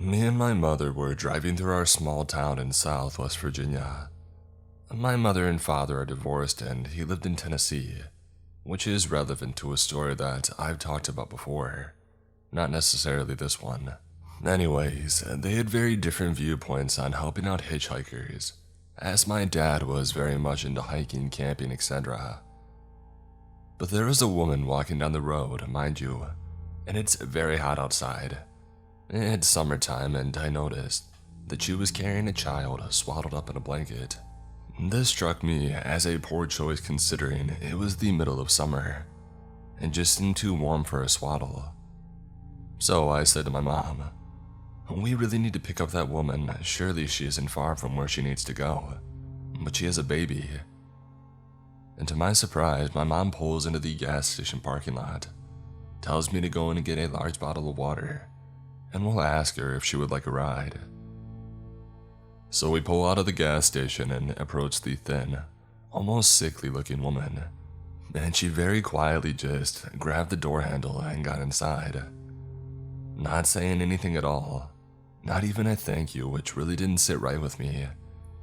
Me and my mother were driving through our small town in Southwest Virginia. My mother and father are divorced and he lived in Tennessee, which is relevant to a story that I've talked about before, not necessarily this one. Anyways, they had very different viewpoints on helping out hitchhikers, as my dad was very much into hiking, camping, etc. But there was a woman walking down the road, mind you, and it's very hot outside. It's summertime and I noticed that she was carrying a child swaddled up in a blanket. This struck me as a poor choice considering it was the middle of summer and just seemed too warm for a swaddle. So I said to my mom, "We really need to pick up that woman. Surely she isn't far from where she needs to go, but she has a baby." And to my surprise, my mom pulls into the gas station parking lot, tells me to go in and get a large bottle of water, and we'll ask her if she would like a ride. So we pull out of the gas station and approach the thin, almost sickly looking woman, and she very quietly just grabbed the door handle and got inside. Not saying anything at all, not even a thank you, which really didn't sit right with me,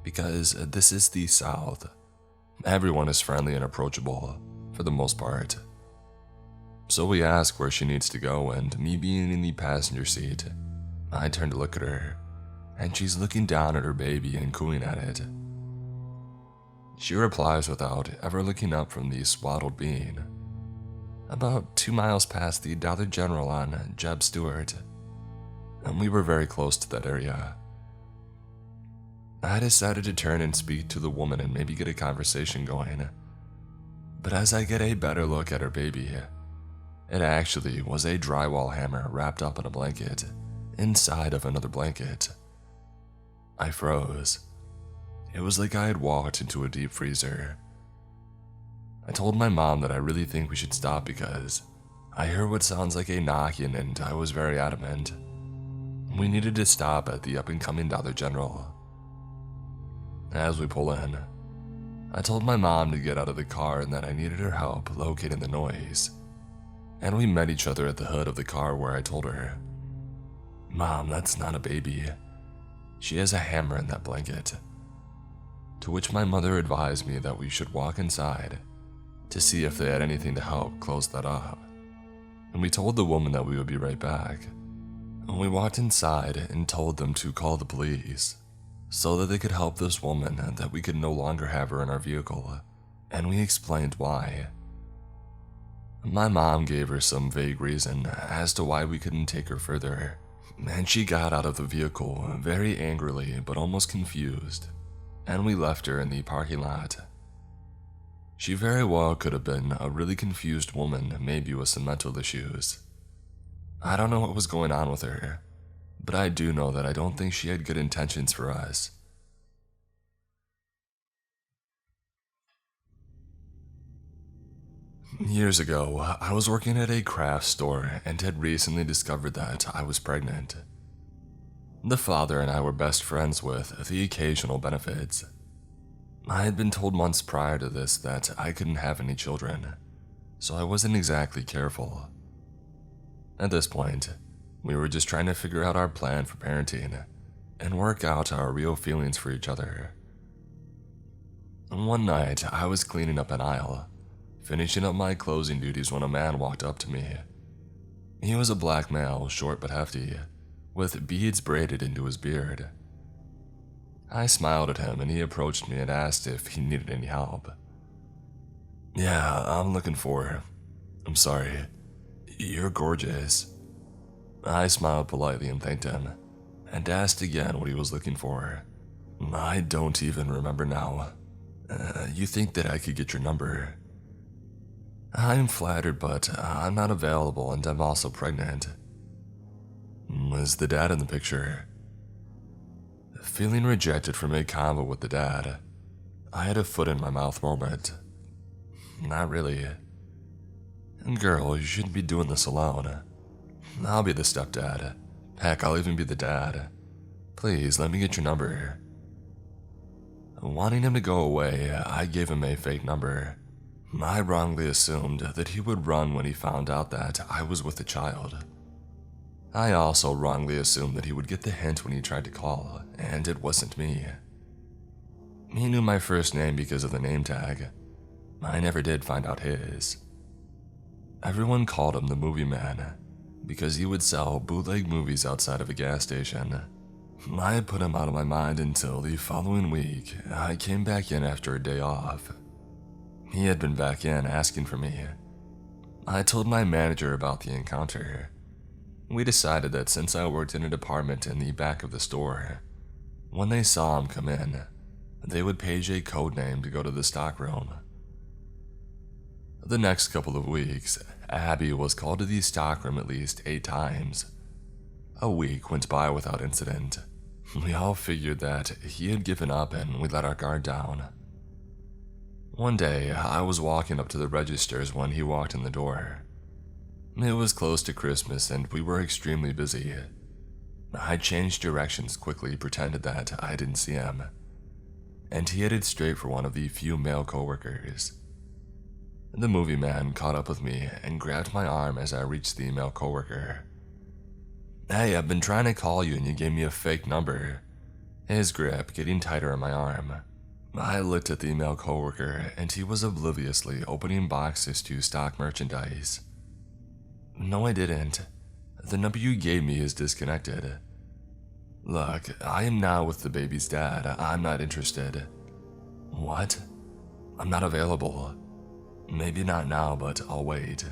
because this is the South. Everyone is friendly and approachable, for the most part. So we ask where she needs to go, and me being in the passenger seat, I turn to look at her, and she's looking down at her baby and cooing at it. She replies without ever looking up from the swaddled being. About 2 miles past the Dollar General on Jeb Stewart, and we were very close to that area. I decided to turn and speak to the woman and maybe get a conversation going, but as I get a better look at her baby, it actually was a drywall hammer wrapped up in a blanket, inside of another blanket. I froze. It was like I had walked into a deep freezer. I told my mom that I really think we should stop because I heard what sounds like a knocking and I was very adamant. We needed to stop at the up-and-coming Dollar General. As we pull in, I told my mom to get out of the car and that I needed her help locating the noise. And we met each other at the hood of the car where I told her, "Mom, that's not a baby. She has a hammer in that blanket." To which my mother advised me that we should walk inside to see if they had anything to help close that up. And we told the woman that we would be right back. And we walked inside and told them to call the police so that they could help this woman and that we could no longer have her in our vehicle. And we explained why. My mom gave her some vague reason as to why we couldn't take her further, and she got out of the vehicle very angrily but almost confused, and we left her in the parking lot. She very well could have been a really confused woman, maybe with some mental issues. I don't know what was going on with her, but I do know that I don't think she had good intentions for us. Years ago, I was working at a craft store and had recently discovered that I was pregnant. The father and I were best friends with the occasional benefits. I had been told months prior to this that I couldn't have any children, so I wasn't exactly careful. At this point, we were just trying to figure out our plan for parenting and work out our real feelings for each other. One night, I was cleaning up an aisle, finishing up my closing duties when a man walked up to me. He was a black male, short but hefty, with beads braided into his beard. I smiled at him and he approached me and asked if he needed any help. "Yeah, I'm looking for... I'm sorry. You're gorgeous." I smiled politely and thanked him, and asked again what he was looking for. "I don't even remember now. You think that I could get your number?" "I'm flattered, but I'm not available and I'm also pregnant." "Is the dad in the picture?" Feeling rejected from a convo with the dad, I had a foot in my mouth moment. "Not really." "Girl, you shouldn't be doing this alone. I'll be the stepdad. Heck, I'll even be the dad. Please, let me get your number." Wanting him to go away, I gave him a fake number. I wrongly assumed that he would run when he found out that I was with a child. I also wrongly assumed that he would get the hint when he tried to call, and it wasn't me. He knew my first name because of the name tag. I never did find out his. Everyone called him the Movie Man because he would sell bootleg movies outside of a gas station. I had put him out of my mind until the following week. I came back in after a day off. He had been back in asking for me. I told my manager about the encounter. We decided that since I worked in a department in the back of the store, when they saw him come in, they would page a code name to go to the stockroom. The next couple of weeks, Abby was called to the stockroom at least 8 times. A week went by without incident. We all figured that he had given up and we let our guard down. One day, I was walking up to the registers when he walked in the door. It was close to Christmas and we were extremely busy. I changed directions quickly, pretended that I didn't see him, and he headed straight for one of the few male coworkers. The movie man caught up with me and grabbed my arm as I reached the male coworker. "Hey, I've been trying to call you and you gave me a fake number." His grip getting tighter on my arm. I looked at the male coworker and he was obliviously opening boxes to stock merchandise. "No, I didn't. The number you gave me is disconnected. Look, I am now with the baby's dad. I'm not interested." "What?" "I'm not available." "Maybe not now, but I'll wait."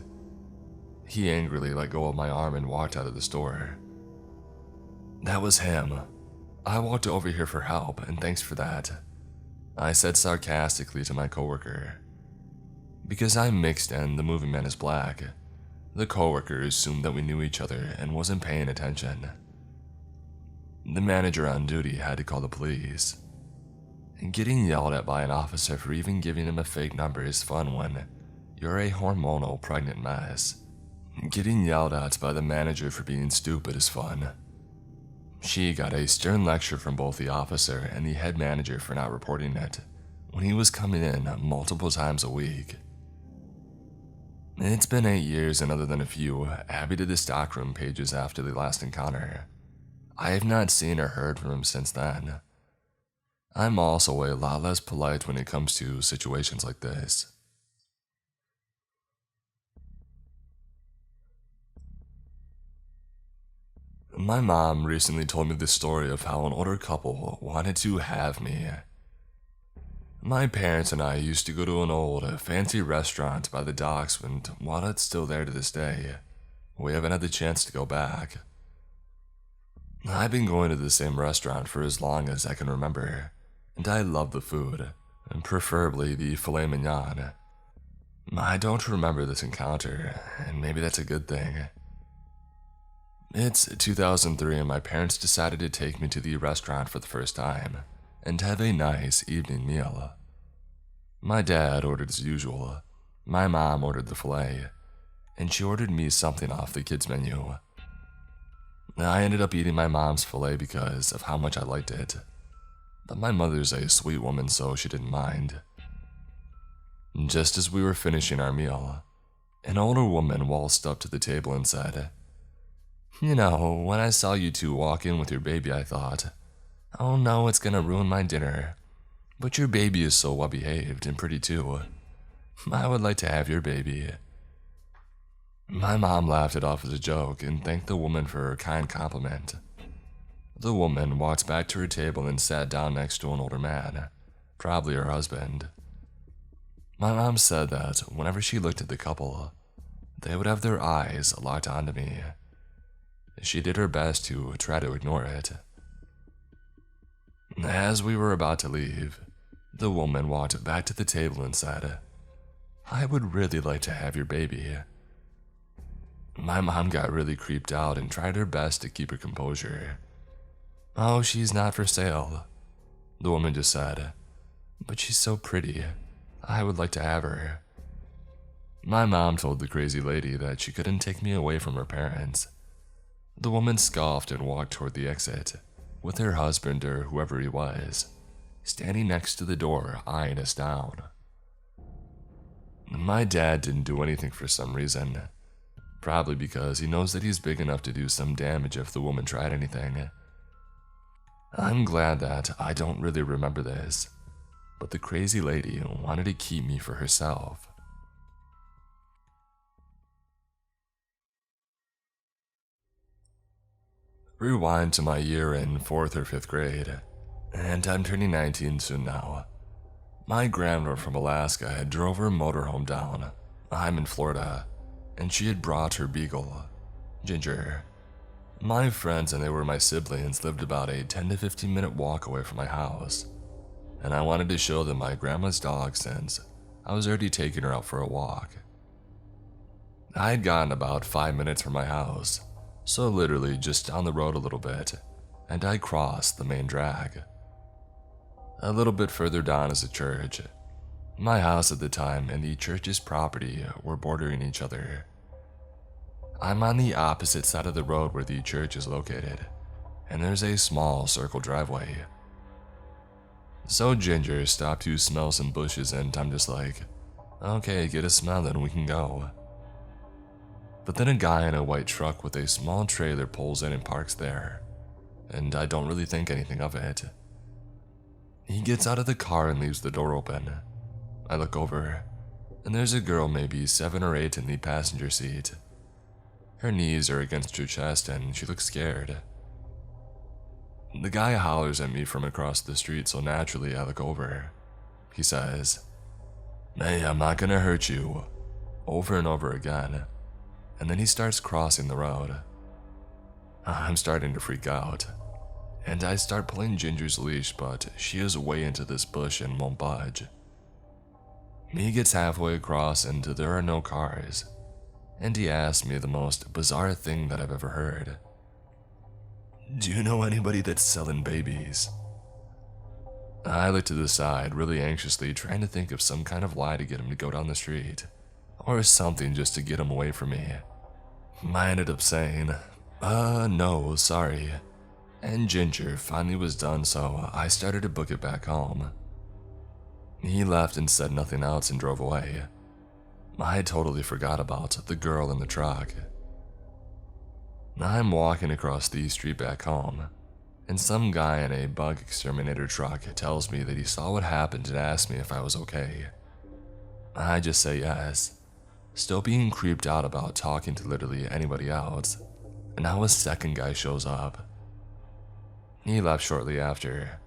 He angrily let go of my arm and walked out of the store. That was him. "I walked over here for help, and thanks for that," I said sarcastically to my coworker. Because I'm mixed and the movie man is black, the coworker assumed that we knew each other and wasn't paying attention. The manager on duty had to call the police. Getting yelled at by an officer for even giving him a fake number is fun when you're a hormonal pregnant mess. Getting yelled at by the manager for being stupid is fun. She got a stern lecture from both the officer and the head manager for not reporting it when he was coming in multiple times a week. It's been 8 years, and other than a few Abby did the stockroom pages after the last encounter, I have not seen or heard from him since then. I'm also a lot less polite when it comes to situations like this. My mom recently told me the story of how an older couple wanted to have me. My parents and I used to go to an old, fancy restaurant by the docks, and while it's still there to this day, we haven't had the chance to go back. I've been going to the same restaurant for as long as I can remember, and I love the food, and preferably the filet mignon. I don't remember this encounter, and maybe that's a good thing. It's 2003 and my parents decided to take me to the restaurant for the first time and have a nice evening meal. My dad ordered as usual, my mom ordered the filet, and she ordered me something off the kids' menu. I ended up eating my mom's filet because of how much I liked it, but my mother's a sweet woman, so she didn't mind. Just as we were finishing our meal, an older woman waltzed up to the table and said, "You know, when I saw you two walk in with your baby, I thought, oh no, it's gonna ruin my dinner. But your baby is so well behaved and pretty too. I would like to have your baby." My mom laughed it off as a joke and thanked the woman for her kind compliment. The woman walked back to her table and sat down next to an older man, probably her husband. My mom said that whenever she looked at the couple, they would have their eyes locked onto me. She did her best to try to ignore it. As we were about to leave, the woman walked back to the table and said, "I would really like to have your baby." My mom got really creeped out and tried her best to keep her composure. "Oh, she's not for sale," the woman just said, "but she's so pretty. I would like to have her." My mom told the crazy lady that she couldn't take me away from her parents. The woman scoffed and walked toward the exit, with her husband or whoever he was, standing next to the door eyeing us down. My dad didn't do anything for some reason. probably because he knows that he's big enough to do some damage if the woman tried anything. I'm glad that I don't really remember this, but the crazy lady wanted to keep me for herself. Rewind to my year in 4th or 5th grade, and I'm turning 19 soon now. My grandma from Alaska had drove her motorhome down. I'm in Florida, and she had brought her beagle, Ginger. My friends and they were my siblings lived about a 10 to 15 minute walk away from my house, and I wanted to show them my grandma's dog since I was already taking her out for a walk. I had gotten about 5 minutes from my house, so literally just down the road a little bit, and I crossed the main drag. A little bit further down is a church. My house at the time and the church's property were bordering each other. I'm on the opposite side of the road where the church is located, and there's a small circle driveway. So Ginger stopped to smell some bushes, and I'm just like, okay, get a smell and we can go. But then a guy in a white truck with a small trailer pulls in and parks there, and I don't really think anything of it. He gets out of the car and leaves the door open. I look over, and there's a girl maybe 7 or 8 in the passenger seat. Her knees are against her chest and she looks scared. The guy hollers at me from across the street, so naturally I look over. He says, "Hey, I'm not gonna hurt you," over and over again, and then he starts crossing the road. I'm starting to freak out, and I start pulling Ginger's leash, but she is way into this bush and won't budge. He gets halfway across and there are no cars, and he asks me the most bizarre thing that I've ever heard. "Do you know anybody that's selling babies?" I look to the side, really anxiously trying to think of some kind of lie to get him to go down the street, or something just to get him away from me. I ended up saying, no, sorry. And Ginger finally was done, so I started to book it back home. He left and said nothing else and drove away. I totally forgot about the girl in the truck. I'm walking across the street back home, and some guy in a bug exterminator truck tells me that he saw what happened and asked me if I was okay. I just say yes, still being creeped out about talking to literally anybody else, and now a second guy shows up. He left shortly after,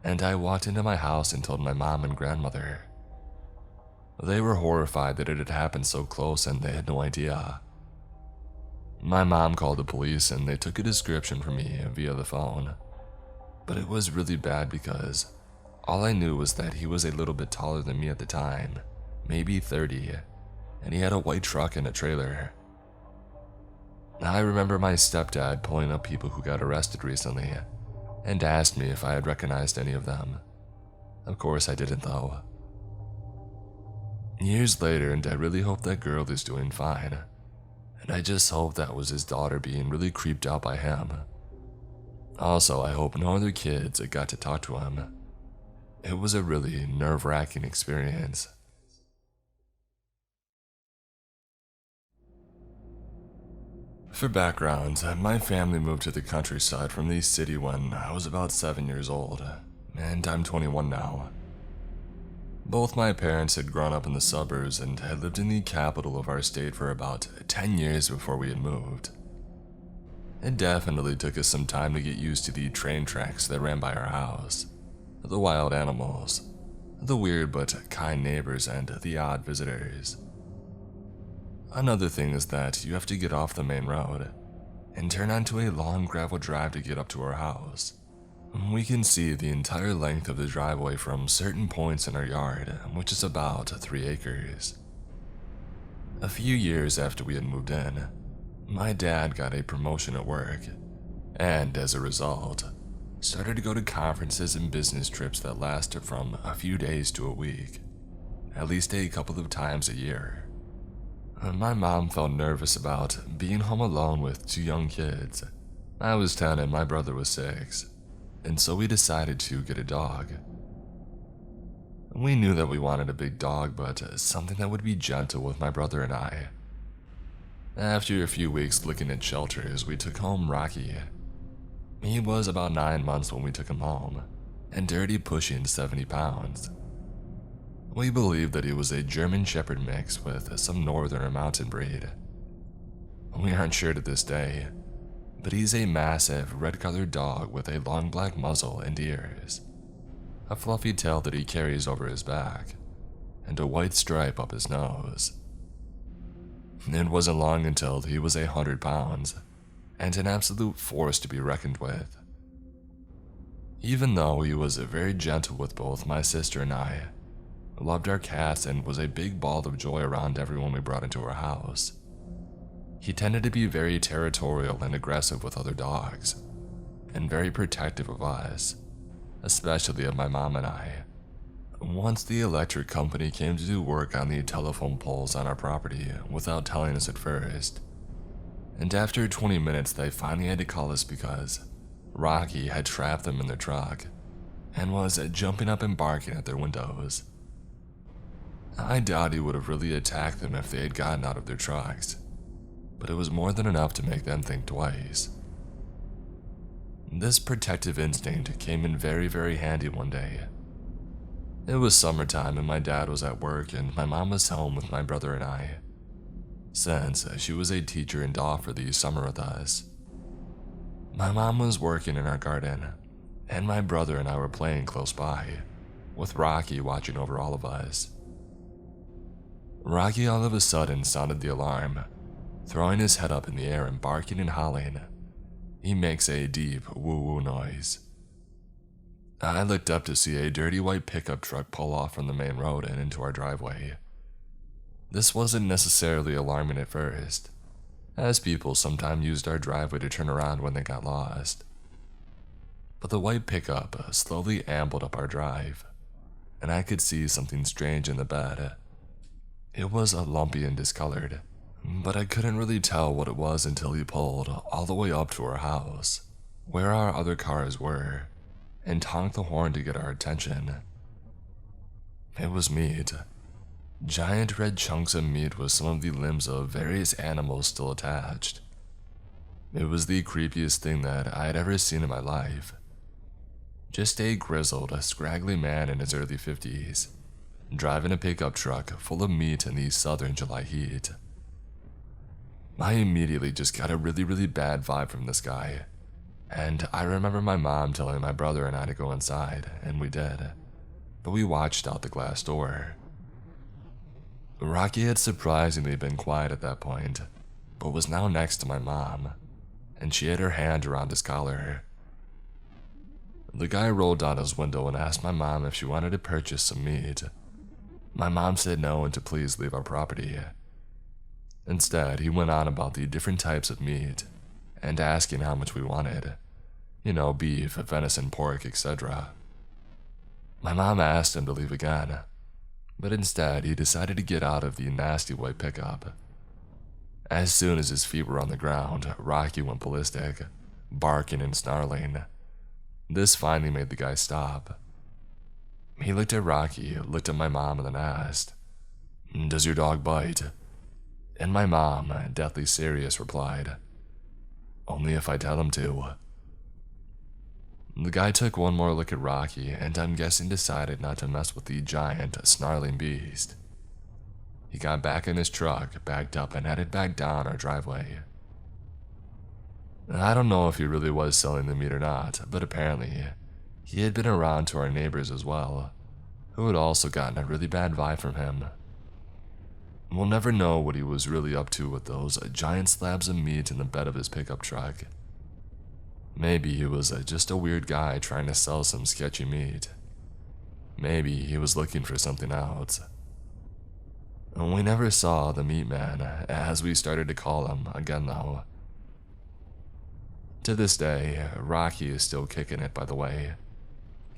and I walked into my house and told my mom and grandmother. They were horrified that it had happened so close and they had no idea. My mom called the police and they took a description from me via the phone, but it was really bad because all I knew was that he was a little bit taller than me at the time, maybe 30, and he had a white truck and a trailer. I remember my stepdad pulling up people who got arrested recently and asked me if I had recognized any of them. Of course I didn't though. Years later, and I really hope that girl is doing fine. And I just hope that was his daughter being really creeped out by him. Also, I hope no other kids got to talk to him. It was a really nerve-wracking experience. For background, my family moved to the countryside from the city when I was about 7 years old, and I'm 21 now. Both my parents had grown up in the suburbs and had lived in the capital of our state for about 10 years before we had moved. It definitely took us some time to get used to the train tracks that ran by our house, the wild animals, the weird but kind neighbors, and the odd visitors. Another thing is that you have to get off the main road and turn onto a long gravel drive to get up to our house. We can see the entire length of the driveway from certain points in our yard, which is about 3 acres. A few years after we had moved in, my dad got a promotion at work, and as a result, started to go to conferences and business trips that lasted from a few days to a week, at least a couple of times a year. My mom felt nervous about being home alone with 2 young kids. I was 10 and my brother was 6. And so we decided to get a dog. We knew that we wanted a big dog, but something that would be gentle with my brother and I. After a few weeks looking at shelters, we took home Rocky. He was about 9 months when we took him home, and dirty pushing 70 pounds. We believed that he was a German Shepherd mix with some northern or mountain breed. We aren't sure to this day, but he's a massive red-colored dog with a long black muzzle and ears, a fluffy tail that he carries over his back, and a white stripe up his nose. It wasn't long until he was 100 pounds, and an absolute force to be reckoned with. Even though he was very gentle with both my sister and I, loved our cats and was a big ball of joy around everyone we brought into our house, he tended to be very territorial and aggressive with other dogs, and very protective of us, especially of my mom and I. Once the electric company came to do work on the telephone poles on our property without telling us at first, and after 20 minutes they finally had to call us because Rocky had trapped them in their truck and was jumping up and barking at their windows. I doubt he would have really attacked them if they had gotten out of their trucks, but it was more than enough to make them think twice. This protective instinct came in very, very handy one day. It was summertime and my dad was at work and my mom was home with my brother and I, since she was a teacher and off for the summer with us. My mom was working in our garden, and my brother and I were playing close by, with Rocky watching over all of us. Rocky all of a sudden sounded the alarm, throwing his head up in the air and barking and howling. He makes a deep woo-woo noise. I looked up to see a dirty white pickup truck pull off from the main road and into our driveway. This wasn't necessarily alarming at first, as people sometimes used our driveway to turn around when they got lost. But the white pickup slowly ambled up our drive, and I could see something strange in the bed. It was lumpy and discolored, but I couldn't really tell what it was until he pulled all the way up to our house, where our other cars were, and honked the horn to get our attention. It was meat. Giant red chunks of meat with some of the limbs of various animals still attached. It was the creepiest thing that I had ever seen in my life. Just a grizzled, scraggly man in his early 50s, driving a pickup truck full of meat in the southern July heat. I immediately just got a really, really bad vibe from this guy, and I remember my mom telling my brother and I to go inside, and we did, but we watched out the glass door. Rocky had surprisingly been quiet at that point, but was now next to my mom, and she had her hand around his collar. The guy rolled down his window and asked my mom if she wanted to purchase some meat. My mom said no and to please leave our property. Instead, he went on about the different types of meat, and asking how much we wanted. Beef, venison, pork, etc. My mom asked him to leave again, but instead he decided to get out of the nasty white pickup. As soon as his feet were on the ground, Rocky went ballistic, barking and snarling. This finally made the guy stop. He looked at Rocky, looked at my mom, and then asked, "Does your dog bite?" And my mom, deathly serious, replied, "Only if I tell him to." The guy took one more look at Rocky and I'm guessing decided not to mess with the giant, snarling beast. He got back in his truck, backed up, and headed back down our driveway. I don't know if he really was selling the meat or not, but apparently he had been around to our neighbors as well, who had also gotten a really bad vibe from him. We'll never know what he was really up to with those giant slabs of meat in the bed of his pickup truck. Maybe he was just a weird guy trying to sell some sketchy meat. Maybe he was looking for something else. We never saw the meat man, as we started to call him, again though. To this day, Rocky is still kicking it, by the way.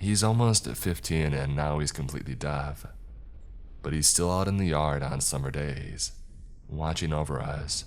He's almost 15 and now he's completely deaf, but he's still out in the yard on summer days, watching over us.